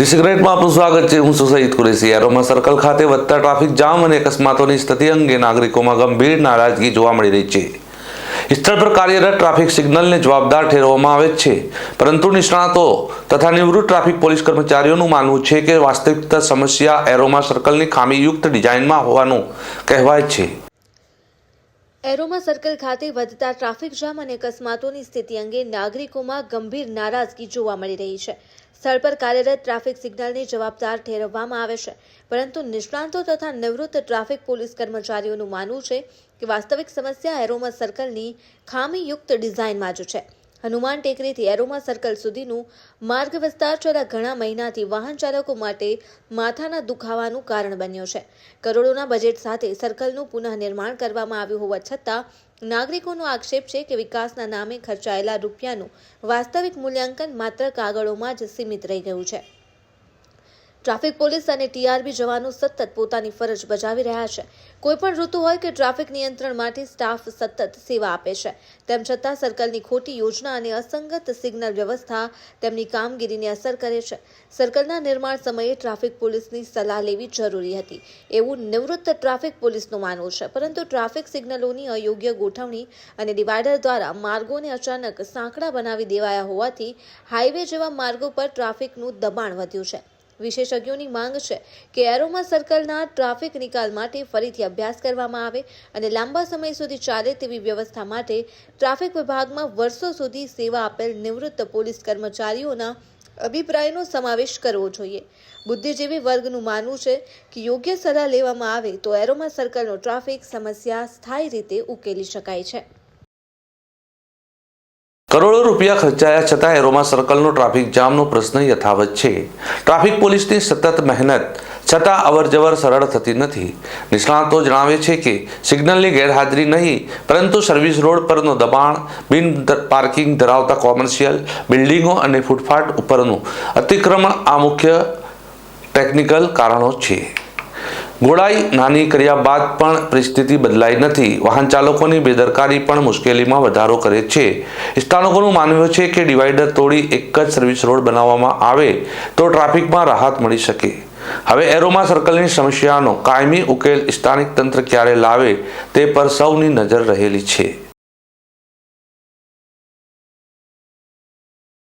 સિગરેટમાં આપનું સ્વાગત છે। હું સુસૈદ કુરેશી। એરોમા સર્કલ ખાતે વધતા ટ્રાફિક જામ અને અકસ્માતોની સ્થિતિ અંગે નાગરિકોમાં ગંભીર નારાજગી જોવા મળી રહી છે। સ્થળ પર કાર્યરત ટ્રાફિક સિગ્નલને જવાબદાર ઠેરવવામાં આવે છે, પરંતુ નિષ્ણાતો તથા નિવૃત્ત ટ્રાફિક પોલીસ કર્મચારીઓનું માનવું છે કે વાસ્તવિક સમસ્યા એરોમા સર્કલની ખામીયુક્ત ડિઝાઇનમાં હોવાનું કહેવાય છે। એરોમા સર્કલ ખાતે વધતા ટ્રાફિક જામ અને અકસ્માતોની સ્થિતિ અંગે નાગરિકોમાં ગંભીર નારાજગી જોવા મળી રહી છે। સ્થળ પર કાર્યરત ટ્રાફિક સિગ્નલને જવાબદાર ઠેરવવામાં આવે છે, પરંતુ નિષ્ણાતો તથા નિવૃત્ત ટ્રાફિક પોલીસ કર્મચારીઓનું માનવું છે કે વાસ્તવિક સમસ્યા એરોમા સર્કલની ખામીયુક્ત ડિઝાઇનમાં જ છે। હનુમાન ટેકરીથી એરોમા સર્કલ સુધીનું માર્ગ વિસ્તાર છેલ્લા ઘણા મહિનાથી વાહન ચાલકો માટે માથાના દુખાવાનું કારણ બન્યો છે। કરોડોના બજેટ સાથે સર્કલનું પુનઃનિર્માણ કરવામાં આવ્યું હોવા છતાં નાગરિકોનો આક્ષેપ છે કે વિકાસના નામે ખર્ચાયેલા રૂપિયાનું વાસ્તવિક મૂલ્યાંકન માત્ર કાગળોમાં જ સીમિત રહી ગયું છે। ટ્રાફિક પોલીસ અને ટીઆરબી જવાનો સતત પોતાની ફરજ બજાવી રહ્યા છે। કોઈપણ ઋતુ હોય કે ટ્રાફિક નિયંત્રણ માટે સ્ટાફ સતત સેવા આપે છે, તેમ છતાં સર્કલની ખોટી યોજના અને અસંગત સિગ્નલ વ્યવસ્થા તેમની કામગીરીને અસર કરે છે। સર્કલના નિર્માણ સમયે ટ્રાફિક પોલીસની સલાહ લેવી જરૂરી હતી, એવું નિવૃત્ત ટ્રાફિક પોલીસનું માનવું છે, પરંતુ ટ્રાફિક સિગ્નલોની અયોગ્ય ગોઠવણી અને ડિવાઈડર દ્વારા માર્ગોને અચાનક સાંકડા બનાવી દેવાયા હોવાથી હાઈવે જેવા માર્ગો પર ટ્રાફિકનું દબાણ વધ્યું છે। વિશેષજ્ઞોની માંગ છે કે એરોમા સર્કલના ટ્રાફિક નિકાલ માટે ફરીથી અભ્યાસ કરવામાં આવે અને લાંબા સમય સુધી ચાલે તેવી વ્યવસ્થા માટે ટ્રાફિક વિભાગમાં વર્ષો સુધી સેવા આપેલ નિવૃત્ત પોલીસ કર્મચારીઓના અભિપ્રાયનો સમાવેશ કરવો જોઈએ। બુદ્ધિજીવી વર્ગનું માનવું છે કે યોગ્ય સલાહ લેવામાં આવે તો એરોમા સર્કલનો ટ્રાફિક સમસ્યા સ્થાયી રીતે ઉકેલી શકાય છે। કરોડો રૂપિયા ખર્ચાયા છતાં એરોમા સર્કલનો ટ્રાફિક જામનો પ્રશ્ન યથાવત છે। ટ્રાફિક પોલીસની સતત મહેનત છતાં અવરજવર સરળ થતી નથી। નિષ્ણાતો જણાવે છે કે સિગ્નલની ગેરહાજરી નહીં, પરંતુ સર્વિસ રોડ પરનો દબાણ, બિન પાર્કિંગ ધરાવતા કોમર્શિયલ બિલ્ડિંગો અને ફૂટપાથ ઉપરનું અતિક્રમણ આ મુખ્ય ટેકનિકલ કારણો છે। ગોળાઈ નાની કર્યા બાદ પણ પરિસ્થિતિ બદલાઈ નથી। વાહન ચાલકોની બેદરકારી પણ મુશ્કેલીમાં વધારો કરે છે। સ્થાનિકોનું માનવું છે કે ડિવાઈડર તોડી એક જ સર્વિસ રોડ બનાવવામાં આવે તો ટ્રાફિકમાં રાહત મળી શકે। હવે એરોમા સર્કલની સમસ્યાનો કાયમી ઉકેલ સ્થાનિક તંત્ર ક્યારે લાવે તે પર સૌની નજર રહેલી છે।